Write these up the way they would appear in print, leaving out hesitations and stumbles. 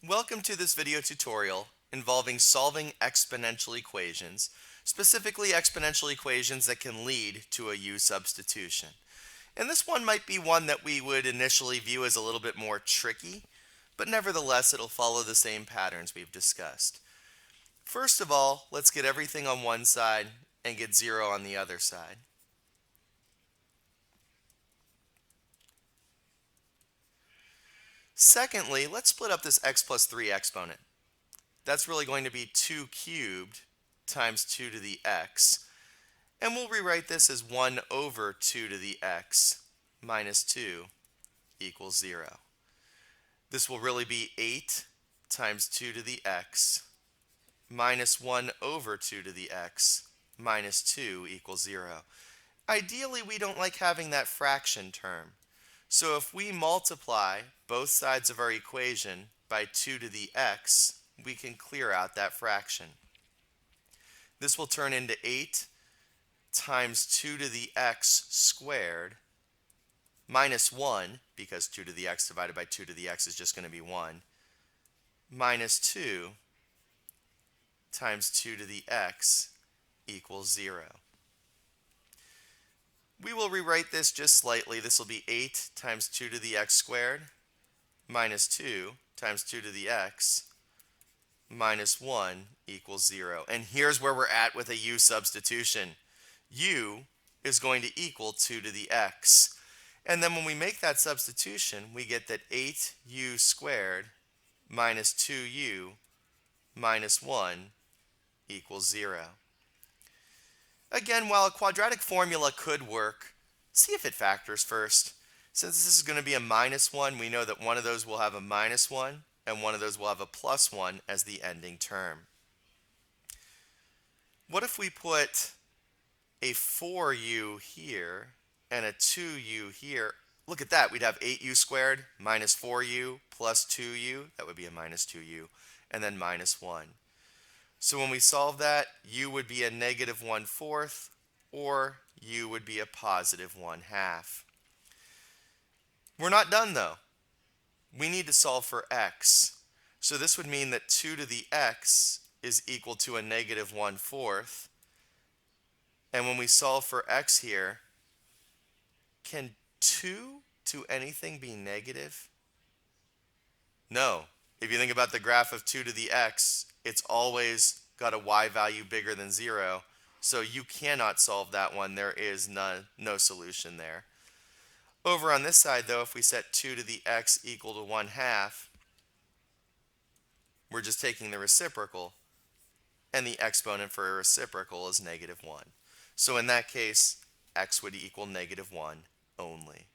Welcome to this video tutorial involving solving exponential equations, specifically exponential equations that can lead to a U-substitution. And this one might be one that we would initially view as a little bit more tricky, but nevertheless it'll follow the same patterns we've discussed. First of all, let's get everything on one side and get 0 on the other side. Secondly, let's split up this x plus 3 exponent. That's really going to be 2 cubed times 2 to the x. And we'll rewrite this as 1 over 2 to the x minus 2 equals 0. This will really be 8 times 2 to the x minus 1 over 2 to the x minus 2 equals 0. Ideally, we don't like having that fraction term. So if we multiply both sides of our equation by 2 to the x, we can clear out that fraction. This will turn into 8 times 2 to the x squared minus 1, because 2 to the x divided by 2 to the x is just going to be 1, minus 2 times 2 to the x equals 0. We will rewrite this just slightly. This will be 8 times 2 to the x squared minus 2 times 2 to the x minus 1 equals 0. And here's where we're at with a U substitution. U is going to equal 2 to the x. And then when we make that substitution, we get that 8u squared minus 2u minus 1 equals 0. Again, while a quadratic formula could work, see if it factors first. Since this is going to be a minus 1, we know that one of those will have a minus 1 and one of those will have a plus 1 as the ending term. What if we put a 4u here and a 2u here? Look at that. We'd have 8u squared minus 4u plus 2u. That would be a minus 2u. And then minus 1. So when we solve that, u would be a negative 1/4 or u would be a positive 1/2. We're not done though. We need to solve for x. So this would mean that 2 to the x is equal to a negative 1/4. And when we solve for x here, can 2 to anything be negative? No. If you think about the graph of 2 to the x, it's always got a y value bigger than 0. So you cannot solve that one. There is no solution there. Over on this side, though, if we set 2 to the x equal to 1/2, we're just taking the reciprocal, and the exponent for a reciprocal is negative 1. So in that case, x would equal negative 1 only.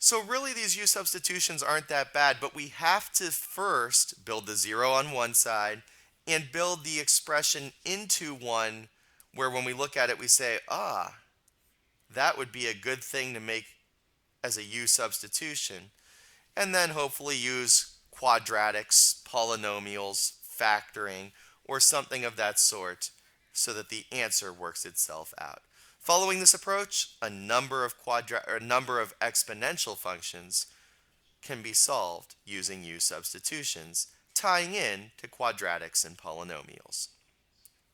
So really these U substitutions aren't that bad, but we have to first build the 0 on one side and build the expression into one where when we look at it we say, that would be a good thing to make as a U substitution, and then hopefully use quadratics, polynomials, factoring, or something of that sort so that the answer works itself out. Following this approach, a number of exponential functions can be solved using U substitutions, tying in to quadratics and polynomials.